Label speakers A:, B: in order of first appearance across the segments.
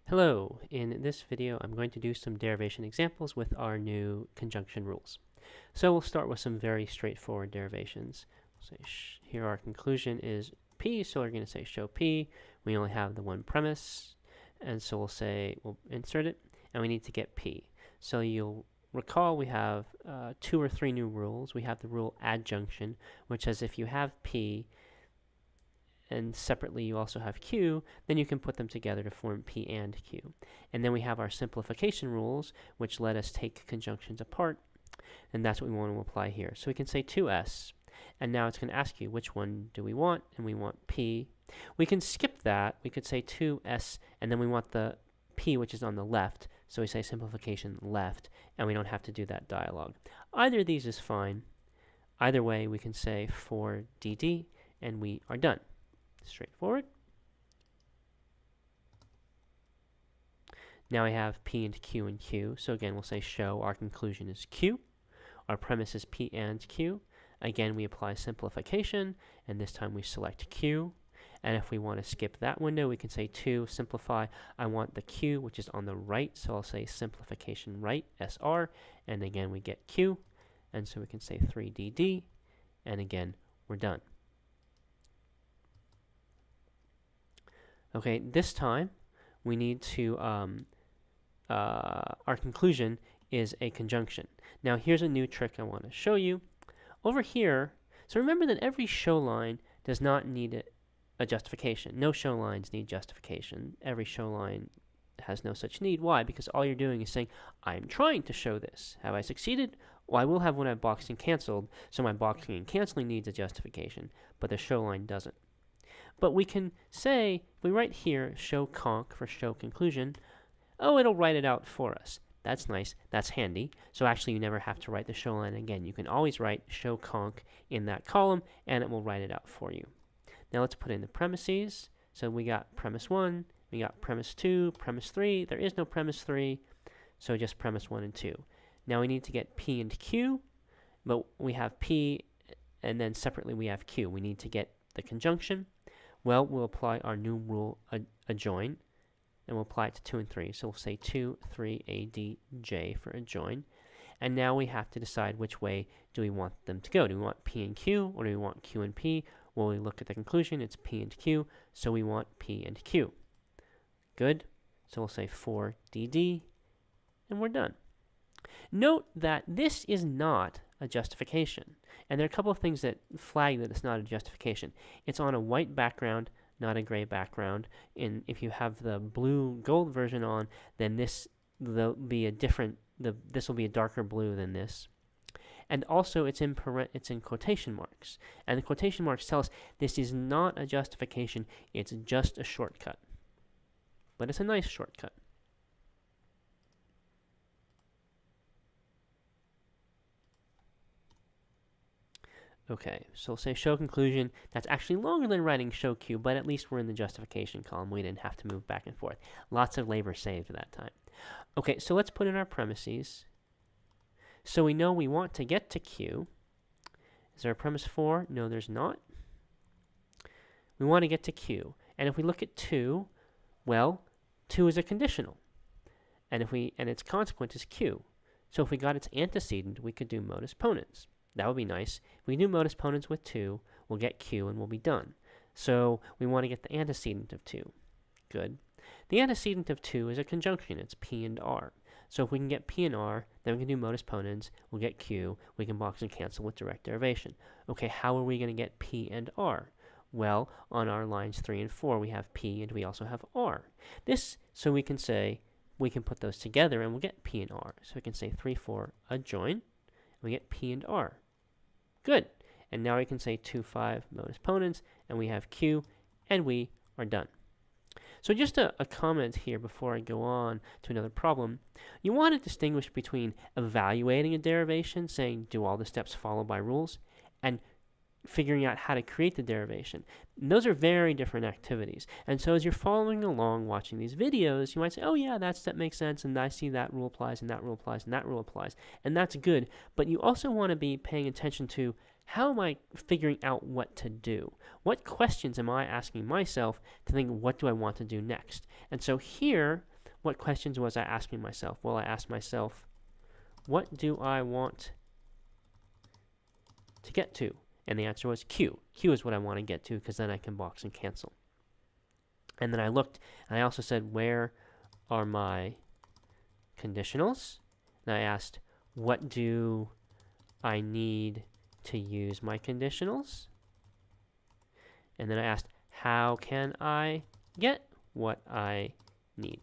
A: Hello, in this video I'm going to do some derivation examples with our new conjunction rules. So we'll start with some very straightforward derivations. We'll say here our conclusion is P, so we're going to say show P. We only have the one premise, and so we'll say we'll insert it, and we need to get P. So you'll recall we have 2 or 3 new rules. We have the rule adjunction, which says if you have P, and separately you also have Q, then you can put them together to form P and Q. And then we have our simplification rules, which let us take conjunctions apart, and that's what we want to apply here. So we can say 2s, and now it's going to ask you which one do we want, and we want P. We can skip that. We could say 2s, and then we want the P, which is on the left, so we say simplification left, and we don't have to do that dialogue. Either of these is fine. Either way, we can say 4dd, and we are done. Straightforward. Now I have P and Q. So again, we'll say show our conclusion is Q. Our premise is P and Q. Again, we apply simplification, and this time we select Q. And if we want to skip that window, we can say 2, simplify. I want the Q, which is on the right, so I'll say simplification right, SR. And again, we get Q. And so we can say 3dd. And again, we're done. Okay, this time we need to, our conclusion is a conjunction. Now here's a new trick I want to show you. Over here, so remember that every show line does not need a justification. No show lines need justification. Every show line has no such need. Why? Because all you're doing is saying, I'm trying to show this. Have I succeeded? Well, I will have when I've boxed and canceled, so my boxing and canceling needs a justification, but the show line doesn't. But we can say, if we write here, show conc for show conclusion, oh, it'll write it out for us. That's nice. That's handy. So actually, you never have to write the show line again. You can always write show conc in that column, and it will write it out for you. Now let's put in the premises. So we got premise 1, we got premise 2, premise 3. There is no premise 3, so just premise 1 and 2. Now we need to get P and Q, but we have P, and then separately we have Q. We need to get the conjunction. Well, we'll apply our new rule, adjoin, and we'll apply it to 2 and 3. So we'll say 2, 3, ADJ for adjoin. And now we have to decide which way do we want them to go. Do we want P and Q, or do we want Q and P? Well, we look at the conclusion, it's P and Q, so we want P and Q. Good. So we'll say 4dd, and we're done. Note that this is not a justification. And there are a couple of things that flag that it's not a justification. It's on a white background, not a gray background. And if you have the blue gold version on, then this will be a different. This will be a darker blue than this. And also, it's in quotation marks. And the quotation marks tell us this is not a justification. It's just a shortcut. But it's a nice shortcut. Okay, so we'll say show conclusion. That's actually longer than writing show Q, but at least we're in the justification column. We didn't have to move back and forth. Lots of labor saved that time. Okay, so let's put in our premises. So we know we want to get to Q. Is there a premise 4? No, there's not. We want to get to Q. And if we look at 2, well, 2 is a conditional. And its consequent is Q. So if we got its antecedent, we could do modus ponens. That would be nice. If we do modus ponens with 2, we'll get Q and we'll be done. So we want to get the antecedent of 2. Good. The antecedent of 2 is a conjunction. It's P and R. So if we can get P and R, then we can do modus ponens. We'll get Q. We can box and cancel with direct derivation. Okay, how are we going to get P and R? Well, on our lines 3 and 4, we have P and we also have R. So we can say, we can put those together and we'll get P and R. So we can say 3, 4, adjoin. We get P and R. Good. And now we can say 2, 5 modus ponens, and we have Q, and we are done. So just a comment here before I go on to another problem. You want to distinguish between evaluating a derivation, saying do all the steps follow by rules, and figuring out how to create the derivation. And those are very different activities. And so as you're following along watching these videos, you might say, oh yeah, that step makes sense, and I see that rule applies, and that rule applies, and that rule applies. And that's good. But you also want to be paying attention to how am I figuring out what to do? What questions am I asking myself to think, what do I want to do next? And so here, what questions was I asking myself? Well, I asked myself, what do I want to get to? And the answer was Q. Q is what I want to get to because then I can box and cancel. And then I looked, and I also said, where are my conditionals? And I asked, what do I need to use my conditionals? And then I asked, how can I get what I need?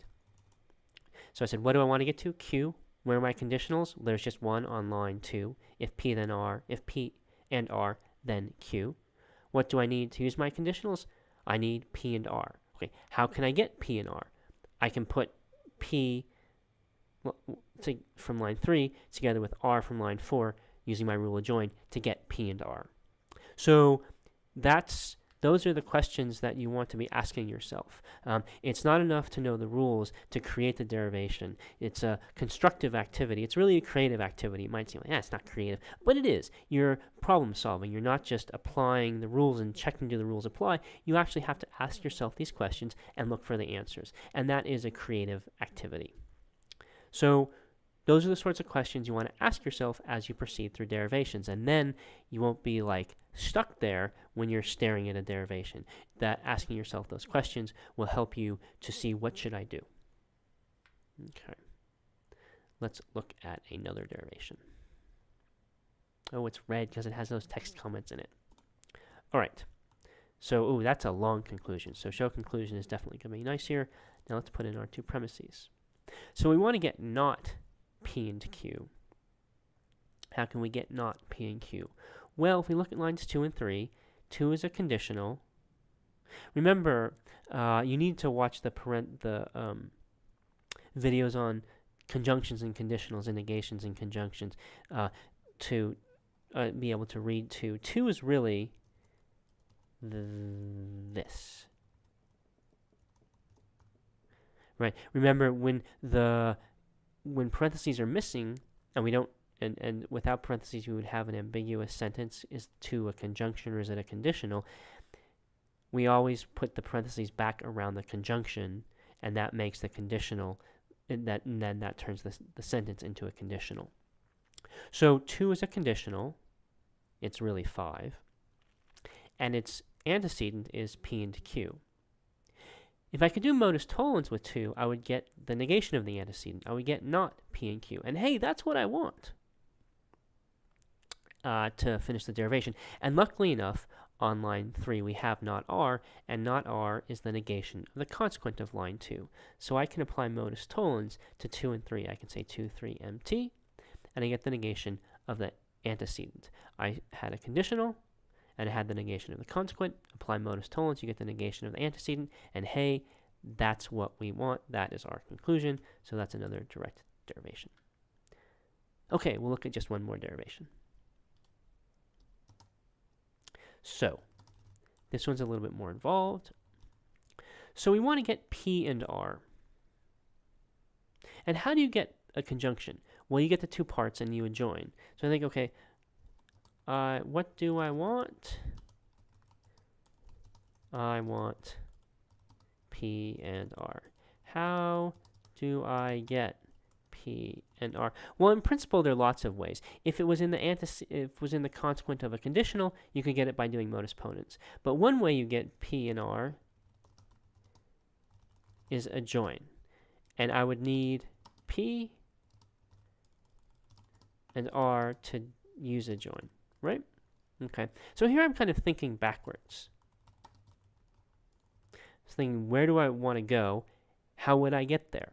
A: So I said, what do I want to get to? Q. Where are my conditionals? There's just one on line 2. If P, then R. If P and R, then Q. What do I need to use my conditionals? I need P and R. Okay, how can I get P and R? I can put P from line 3 together with R from line 4 using my rule of join to get P and R. So those are the questions that you want to be asking yourself. It's not enough to know the rules to create the derivation. It's a constructive activity. It's really a creative activity. It might seem like, it's not creative, but it is. You're problem solving. You're not just applying the rules and checking do the rules apply. You actually have to ask yourself these questions and look for the answers. And that is a creative activity. So those are the sorts of questions you want to ask yourself as you proceed through derivations. And then you won't be like stuck there when you're staring at a derivation. That asking yourself those questions will help you to see what should I do. Okay. Let's look at another derivation. Oh, it's red because it has those text comments in it. All right. So, that's a long conclusion. So show conclusion is definitely going to be nice here. Now let's put in our two premises. So we want to get not P and Q. How can we get not P and Q? Well, if we look at lines 2 and 3, 2 is a conditional. Remember, you need to watch the videos on conjunctions and conditionals and negations and conjunctions to be able to read 2. 2 is really this. Right? Remember, when parentheses are missing, and we don't, and without parentheses, we would have an ambiguous sentence. Is 2 a conjunction or is it a conditional? We always put the parentheses back around the conjunction, and that makes the conditional, and then that turns the sentence into a conditional. So 2 is a conditional. It's really 5. And its antecedent is P and Q. If I could do modus tollens with 2, I would get the negation of the antecedent. I would get not P and Q. And hey, that's what I want to finish the derivation. And luckily enough, on line 3 we have not R, and not R is the negation of the consequent of line 2. So I can apply modus tollens to 2 and 3. I can say 2, 3, MT, and I get the negation of the antecedent. I had a conditional, and I had the negation of the consequent. Apply modus tollens, you get the negation of the antecedent, and hey, that's what we want. That is our conclusion, so that's another direct derivation. Okay, we'll look at just one more derivation. So, this one's a little bit more involved. So we want to get P and R. And how do you get a conjunction? Well, you get the two parts and you adjoin. So I think, okay, what do I want? I want P and R. How do I get P and R? Well, in principle, there are lots of ways. If it was in the consequent of a conditional, you could get it by doing modus ponens. But one way you get P and R is adjoin. And I would need P and R to use adjoin, right? Okay, so here I'm kind of thinking backwards. So thinking, where do I want to go? How would I get there?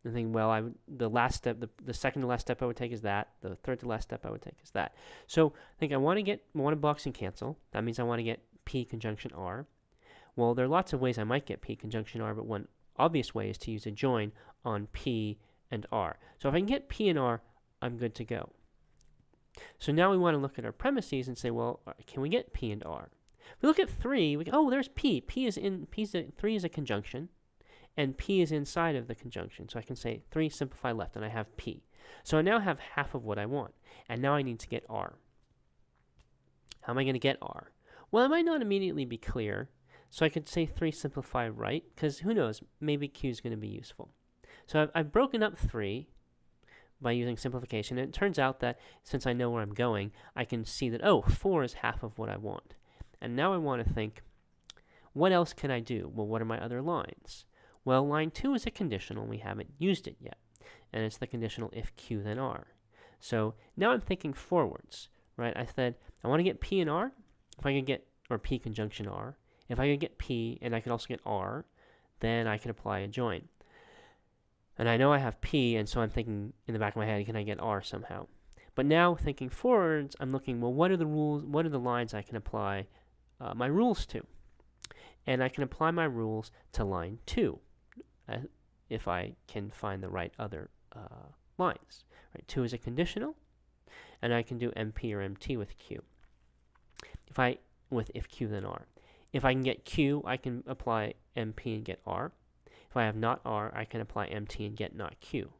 A: And thinking, well, the last step, the second to last step I would take is that. The third to last step I would take is that. So I think I want to box and cancel. That means I want to get P conjunction R. Well, there are lots of ways I might get P conjunction R, but one obvious way is to use adjoin on P and R. So if I can get P and R, I'm good to go. So now we want to look at our premises and say, well, can we get P and R? If we look at 3, we go, oh, there's P. 3 is a conjunction, and P is inside of the conjunction. So I can say 3, simplify left, and I have P. So I now have half of what I want, and now I need to get R. How am I going to get R? Well, it might not immediately be clear, So I could say 3 simplify right, because who knows, maybe q is going to be useful. So I've broken up 3 by using simplification, and it turns out that since I know where I'm going, I can see that, oh, 4 is half of what I want. And now I want to think, what else can I do? Well, what are my other lines? Well, line 2 is a conditional, and we haven't used it yet. And it's the conditional if q then r. So now I'm thinking forwards, right? I said, I want to get p and r, if I can get, or p conjunction r. If I could get p, and I could also get r, then I can apply a join. And I know I have p, and so I'm thinking in the back of my head, can I get r somehow? But now, thinking forwards, I'm looking, well, what are the rules, what are the lines I can apply my rules to? And I can apply my rules to line 2, if I can find the right other lines. Right? 2 is a conditional, and I can do MP or MT with Q. If Q then R. If I can get Q, I can apply MP and get R. If I have not R, I can apply MT and get not Q.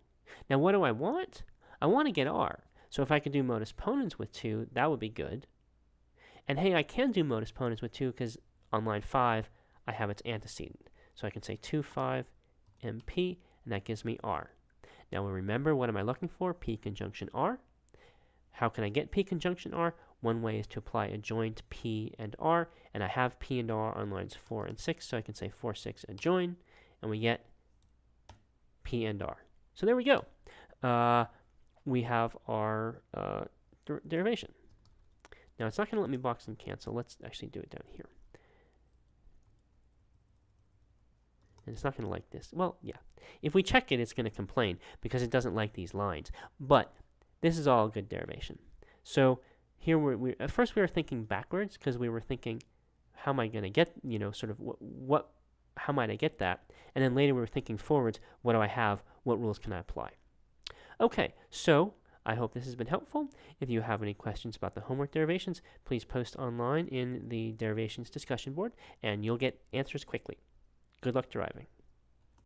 A: Now what do I want? I want to get R. So if I could do modus ponens with 2, that would be good. And hey, I can do modus ponens with 2 because on line 5, I have its antecedent. So I can say 2, 5, MP, and that gives me R. Now remember, what am I looking for? P conjunction R. How can I get P conjunction R? One way is to apply a join to P and R, and I have P and R on lines 4 and 6, so I can say 4, 6, and join, and we get P and R. So there we go. We have our derivation. Now it's not going to let me box and cancel. Let's actually do it down here. And it's not going to like this. Well, yeah. If we check it, it's going to complain because it doesn't like these lines. But this is all good derivation. So here at first we were thinking backwards because we were thinking, how am I going to get, sort of how might I get that? And then later we were thinking forwards, what do I have? What rules can I apply? Okay, so I hope this has been helpful. If you have any questions about the homework derivations, please post online in the derivations discussion board, and you'll get answers quickly. Good luck deriving.